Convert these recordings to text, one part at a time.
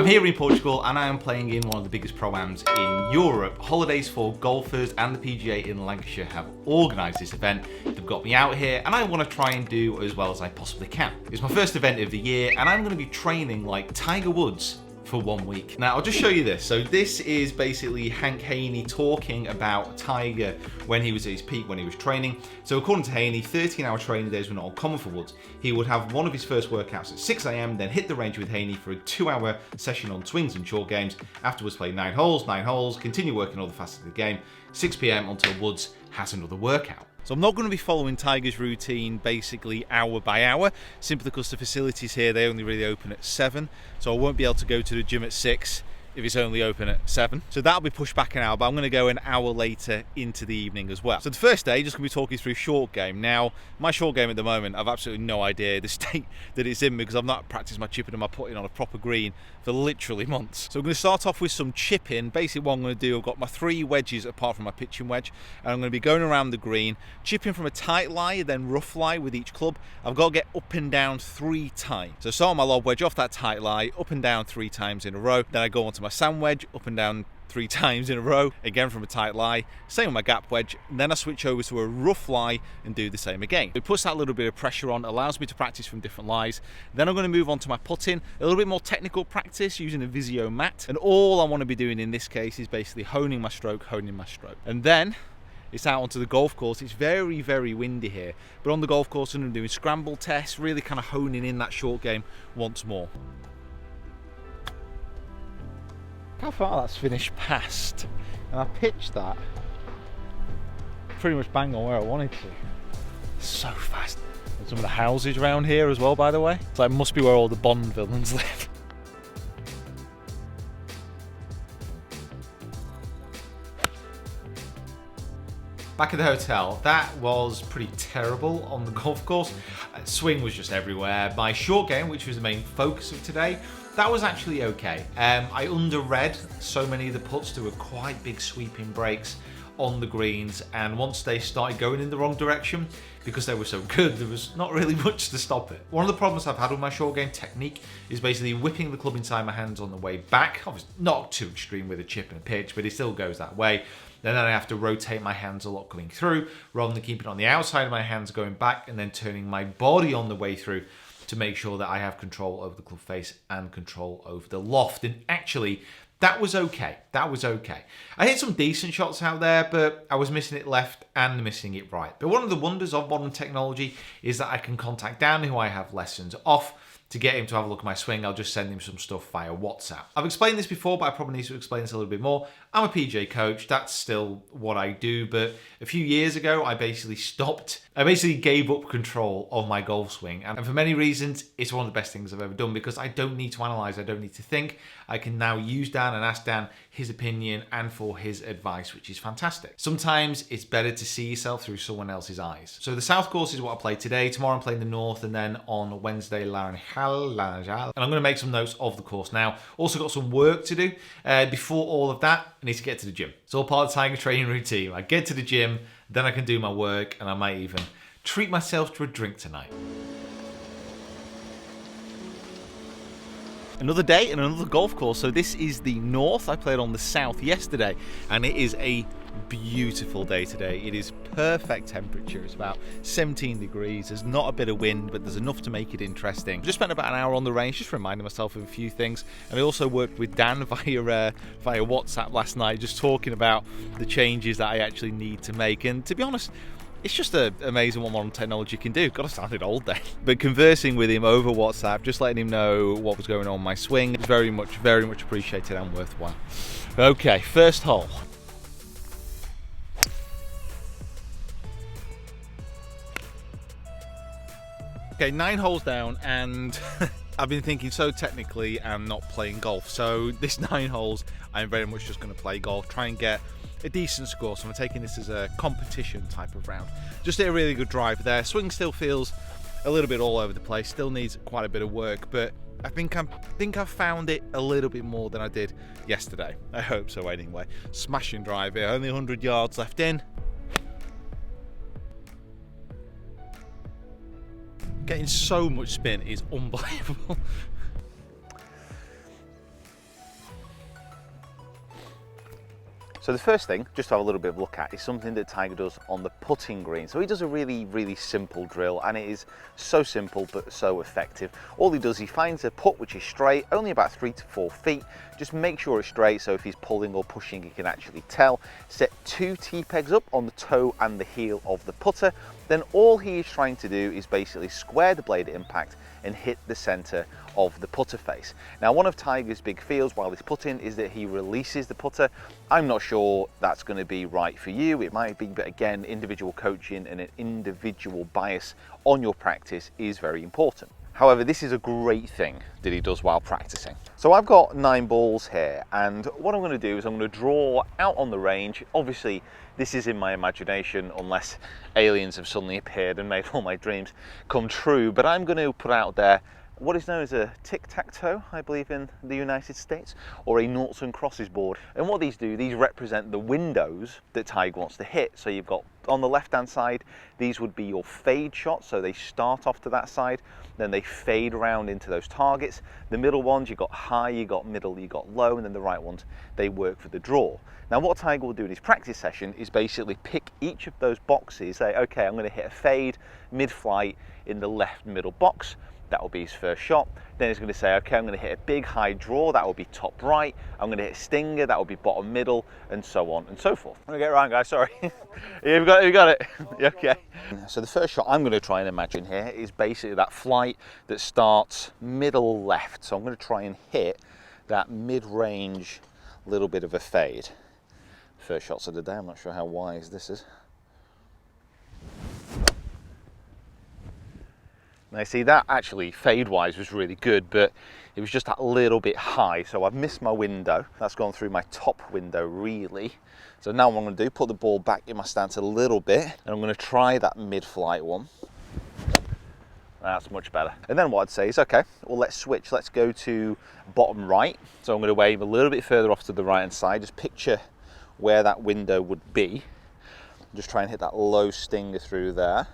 I'm here in Portugal and I am playing in one of the biggest pro-ams in Europe. Holidays for Golfers and the PGA in Lancashire have organised this event. They've got me out here and I want to try and do as well as I possibly can. It's my first event of the year and I'm going to be training like Tiger Woods for 1 week. Now I'll just show you this. So this is basically Hank Haney talking about Tiger when he was at his peak, when he was training. So according to Haney, 13-hour training days were not uncommon for Woods. He would have one of his first workouts at 6 AM, then hit the range with Haney for a 2-hour session on swings and short games. Afterwards play 9 holes, continue working all the facets of the game, 6 PM until Woods has another workout. So I'm not going to be following Tiger's routine basically hour by hour, simply because the facilities here, they only really open at 7. So I won't be able to go to the gym at 6 if it's only open at 7. So that'll be pushed back an hour, but I'm going to go an hour later into the evening as well. So the first day, just going to be talking through short game. Now, my short game at the moment, I've absolutely no idea the state that it's in because I've not practiced my chipping and my putting on a proper green for literally months. So I'm going to start off with some chipping. Basically what I'm going to do, I've got my 3 wedges apart from my pitching wedge, and I'm going to be going around the green, chipping from a tight lie, then rough lie with each club. I've got to get up and down 3 times. So start my lob wedge off that tight lie, up and down 3 times in a row. Then I go onto my sand wedge, up and down 3 times in a row, again from a tight lie, same with my gap wedge, and then I switch over to a rough lie and do the same again. It puts that little bit of pressure on, allows me to practice from different lies. Then I'm going to move on to my putting, a little bit more technical practice using a Visio mat, and all I want to be doing in this case is basically honing my stroke. And then it's out onto the golf course. It's very, very windy here, but on the golf course I'm doing scramble tests, really kind of honing in that short game once more. How far that's finished past, and I pitched that pretty much bang on where I wanted to. So fast. And some of the houses around here as well, by the way. It's like, must be where all the Bond villains live. Back at the hotel, that was pretty terrible on the golf course. Swing was just everywhere. My short game, which was the main focus of today, that was actually okay. I underread so many of the putts. There were quite big sweeping breaks on the greens, and once they started going in the wrong direction, because they were so good, there was not really much to stop it. One of the problems I've had with my short game technique is basically whipping the club inside my hands on the way back. Obviously not too extreme with a chip and a pitch, but it still goes that way. Then I have to rotate my hands a lot coming through, rather than keeping it on the outside of my hands going back and then turning my body on the way through to make sure that I have control over the club face and control over the loft. And actually, that was okay. I hit some decent shots out there, but I was missing it left and missing it right. But one of the wonders of modern technology is that I can contact Dan, who I have lessons off, to get him to have a look at my swing. I'll just send him some stuff via WhatsApp. I've explained this before, but I probably need to explain this a little bit more. I'm a PGA coach. That's still what I do. But a few years ago, I basically gave up control of my golf swing. And for many reasons, it's one of the best things I've ever done because I don't need to analyze. I don't need to think. I can now use Dan and ask Dan his opinion and for his advice, which is fantastic. Sometimes it's better to see yourself through someone else's eyes. So the South course is what I play today. Tomorrow I'm playing the North, and then on Wednesday, Laranjal. And I'm going to make some notes of the course now. Also got some work to do. Before all of that, I need to get to the gym. It's all part of the Tiger training routine. I get to the gym, then I can do my work, and I might even treat myself to a drink tonight. Another day and another golf course. So this is the North. I played on the South yesterday, and it is a beautiful day today. It is perfect temperature. It's about 17 degrees. There's not a bit of wind, but there's enough to make it interesting. Just spent about an hour on the range, just reminding myself of a few things. And I also worked with Dan via WhatsApp last night, just talking about the changes that I actually need to make. And to be honest, it's just amazing what modern technology can do. Got to sound it all day. But conversing with him over WhatsApp, just letting him know what was going on in my swing, is very much appreciated and worthwhile. Okay, first hole. Okay, 9 holes down, and I've been thinking, so technically I'm not playing golf. So this 9 holes, I'm very much just going to play golf, try and get a decent score. So I'm taking this as a competition type of round. Just hit a really good drive there. Swing still feels a little bit all over the place, still needs quite a bit of work, but I think I've found it a little bit more than I did yesterday. I hope so anyway. Smashing drive here, only 100 yards left in. Getting so much spin is unbelievable. So the first thing, just to have a little bit of a look at, is something that Tiger does on the putting green. So he does a really simple drill, and it is so simple but so effective. All he does, he finds a putt which is straight, only about 3 to 4 feet. Just make sure it's straight, so if he's pulling or pushing, he can actually tell. Set 2 tee pegs up on the toe and the heel of the putter. Then all he is trying to do is basically square the blade at impact and hit the center of the putter face. Now, one of Tiger's big feels while he's putting is that he releases the putter. I'm not sure that's going to be right for you. It might be, but again, individual coaching and an individual bias on your practice is very important. However, this is a great thing that he does while practicing. So I've got 9 balls here, and what I'm going to do is I'm going to draw out on the range. Obviously, this is in my imagination, unless aliens have suddenly appeared and made all my dreams come true. But I'm going to put out there what is known as a tic-tac-toe, I believe, in the United States, or a noughts and crosses board. And what these do, these represent the windows that Tiger wants to hit. So you've got, on the left-hand side, these would be your fade shots. So they start off to that side, then they fade around into those targets. The middle ones, you got high, you got middle, you got low, and then the right ones, they work for the draw. Now, what Tiger will do in his practice session is basically pick each of those boxes, say, okay, I'm going to hit a fade mid-flight in the left middle box. That will be his first shot. Then he's going to say, okay, I'm going to hit a big high draw. That will be top right. I'm going to hit a stinger. That will be bottom middle, and so on and so forth. I'm going to get it right, guys. Sorry. You got it. Okay. So the first shot I'm going to try and imagine here is basically that flight that starts middle left. So I'm going to try and hit that mid-range little bit of a fade. First shots of the day. I'm not sure how wise this is. Now, see, that actually fade-wise was really good, but it was just that little bit high, so I've missed my window. That's gone through my top window, really. So now what I'm going to do, put the ball back in my stance a little bit, and I'm going to try that mid-flight one. That's much better. And then what I'd say is, okay, well, let's switch. Let's go to bottom right. So I'm going to aim a little bit further off to the right-hand side. Just picture where that window would be. Just try and hit that low stinger through there.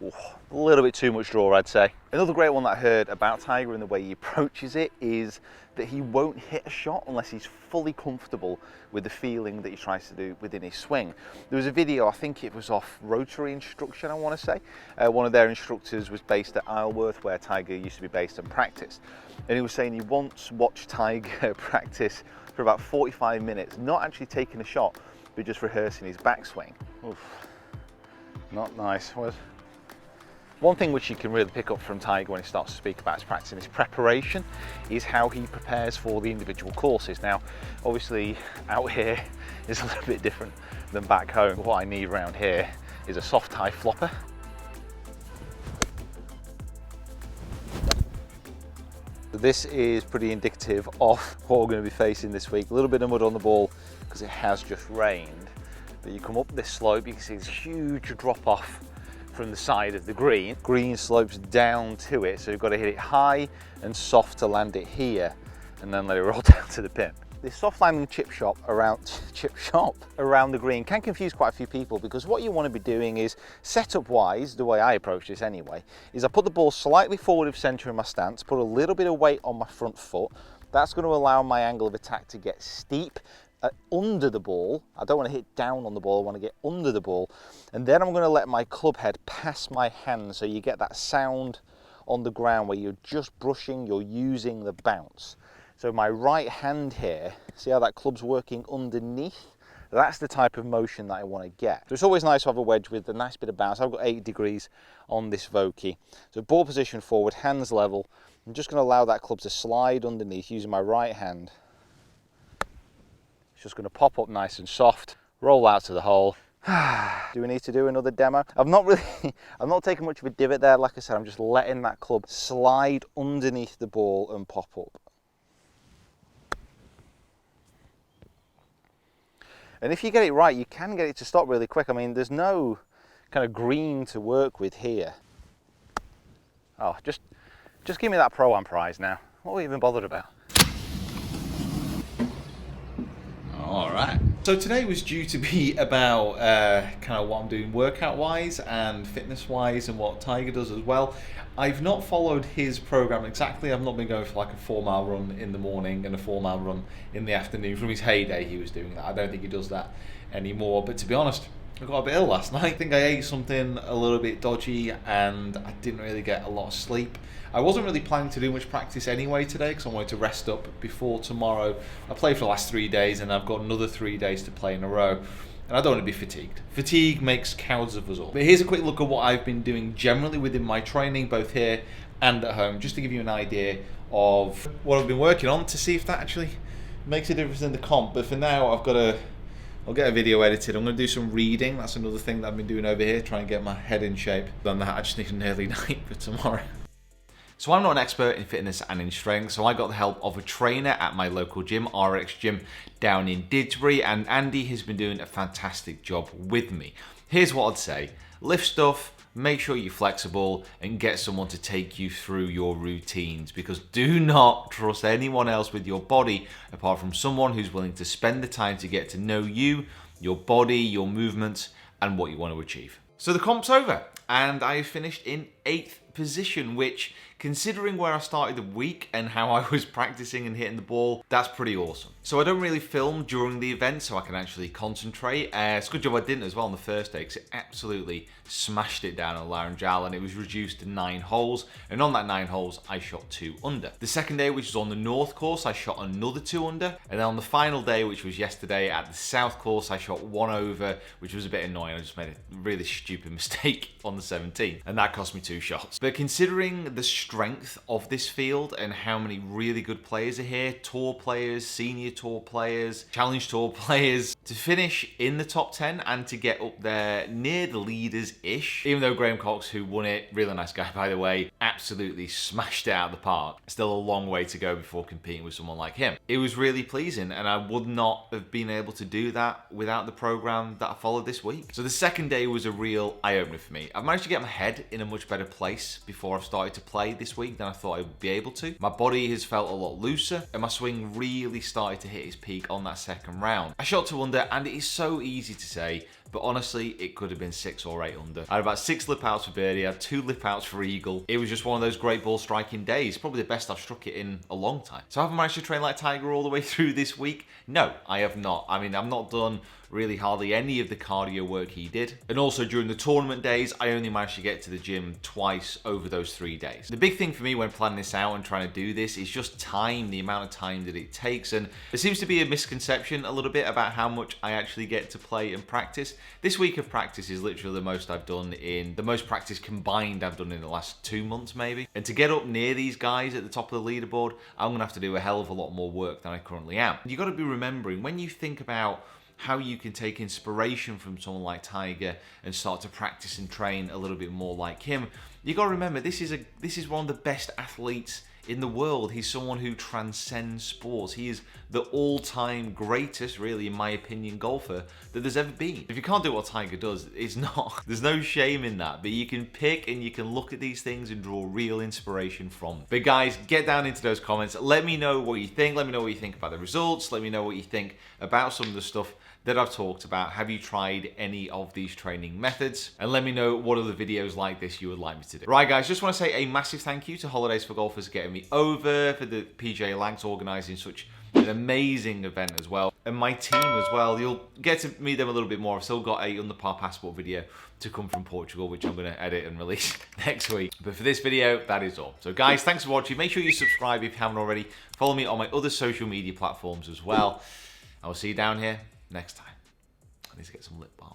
A little bit too much draw, I'd say. Another great one that I heard about Tiger and the way he approaches it is that he won't hit a shot unless he's fully comfortable with the feeling that he tries to do within his swing. There was a video, I think it was off Rotary Instruction, I want to say. One of their instructors was based at Isleworth, where Tiger used to be based and practiced. And he was saying he once watched Tiger practice for about 45 minutes, not actually taking a shot, but just rehearsing his backswing. Oof, not nice. One thing which you can really pick up from Tiger when he starts to speak about his practice and his preparation is how he prepares for the individual courses. Now, obviously, out here is a little bit different than back home. What I need around here is a soft high flopper. This is pretty indicative of what we're going to be facing this week. A little bit of mud on the ball because it has just rained. But you come up this slope, you can see this huge drop off from the side of the green. Green slopes down to it, so you've got to hit it high and soft to land it here, and then let it roll down to the pin. This soft landing chip shot around the green can confuse quite a few people, because what you want to be doing is, setup wise, the way I approach this anyway, is I put the ball slightly forward of center in my stance, put a little bit of weight on my front foot. That's going to allow my angle of attack to get steep under the ball. I don't want to hit down on the ball, I want to get under the ball. And then I'm going to let my club head pass my hand, so you get that sound on the ground where you're just brushing, you're using the bounce. So my right hand here, see how that club's working underneath? That's the type of motion that I want to get. So it's always nice to have a wedge with a nice bit of bounce. I've got 8 degrees on this Vokey. So ball position forward, hands level. I'm just going to allow that club to slide underneath using my right hand. Just going to pop up nice and soft, roll out to the hole. Do we need to do another demo? I'm not taking much of a divot there. Like I said, I'm just letting that club slide underneath the ball and pop up. And if you get it right, you can get it to stop really quick. I mean, there's no kind of green to work with here. Oh, just give me that Pro-Am prize now. What are we even bothered about? All right. So today was due to be about kind of what I'm doing workout wise and fitness wise and what Tiger does as well. I've not followed his program exactly. I've not been going for like a 4-mile run in the morning and a 4-mile run in the afternoon. From his heyday he was doing that. I don't think he does that anymore, but to be honest, I got a bit ill last night. I think I ate something a little bit dodgy and I didn't really get a lot of sleep. I wasn't really planning to do much practice anyway today because I wanted to rest up before tomorrow. I played for the last 3 days and I've got another 3 days to play in a row. And I don't want to be fatigued. Fatigue makes cowards of us all. But here's a quick look at what I've been doing generally within my training, both here and at home, just to give you an idea of what I've been working on to see if that actually makes a difference in the comp. But for now, I'll get a video edited. I'm going to do some reading. That's another thing that I've been doing over here, trying to get my head in shape. Than that, I just need an early night for tomorrow. So I'm not an expert in fitness and in strength, so I got the help of a trainer at my local gym, RX Gym, down in Didsbury, and Andy has been doing a fantastic job with me. Here's what I'd say: lift stuff, make sure you're flexible, and get someone to take you through your routines, because do not trust anyone else with your body apart from someone who's willing to spend the time to get to know you, your body, your movements, and what you want to achieve. So the comp's over, and I finished in 8th position, which, considering where I started the week and how I was practicing and hitting the ball, that's pretty awesome. So I don't really film during the event so I can actually concentrate. It's a good job I didn't as well on the first day, because it absolutely smashed it down on Laranjal and it was reduced to 9 holes, and on that 9 holes I shot 2 under. The second day, which was on the north course, I shot another 2 under, and then on the final day, which was yesterday at the south course, I shot 1 over, which was a bit annoying. I just made a really stupid mistake on the 17th and that cost me 2 shots. But considering the strength of this field and how many really good players are here, tour players, senior tour players, challenge tour players, to finish in the top 10 and to get up there near the leaders-ish, even though Graham Cox, who won it, really nice guy by the way, absolutely smashed it out of the park, still a long way to go before competing with someone like him. It was really pleasing, and I would not have been able to do that without the program that I followed this week. So the second day was a real eye-opener for me. I've managed to get my head in a much better place before I've started to play this week than I thought I would be able to. My body has felt a lot looser, and my swing really started to hit its peak on that second round. I shot 2 under, and it is so easy to say, but honestly, it could have been 6 or 8 under. I had about 6 lip outs for birdie, I had 2 lip outs for eagle. It was just one of those great ball striking days, probably the best I've struck it in a long time. So have I managed to train like Tiger all the way through this week? No, I have not. I mean, I've not done really hardly any of the cardio work he did. And also during the tournament days, I only managed to get to the gym twice over those 3 days. The big thing for me when planning this out and trying to do this is just time, the amount of time that it takes. And there seems to be a misconception a little bit about how much I actually get to play and practice. This week of practice is literally the most I've done the most practice combined I've done in the last 2 months maybe. And to get up near these guys at the top of the leaderboard, I'm gonna have to do a hell of a lot more work than I currently am. You gotta be remembering, when you think about how you can take inspiration from someone like Tiger and start to practice and train a little bit more like him, you got to remember this is one of the best athletes in the world. He's someone who transcends sports. He is the all-time greatest, really, in my opinion, golfer that there's ever been. If you can't do what Tiger does, it's not. There's no shame in that. But you can pick and you can look at these things and draw real inspiration from them. But guys, get down into those comments. Let me know what you think. Let me know what you think about the results. Let me know what you think about some of the stuff that I've talked about. Have you tried any of these training methods? And let me know what other videos like this you would like me to do. Right guys, just want to say a massive thank you to Holidays for Golfers for getting me over, for the PGA Lancs organising such an amazing event as well, and my team as well. You'll get to meet them a little bit more. I've still got a Under Par passport video to come from Portugal, which I'm going to edit and release next week. But for this video, that is all. So guys, thanks for watching. Make sure you subscribe if you haven't already. Follow me on my other social media platforms as well. I will see you down here next time. I need to get some lip balm.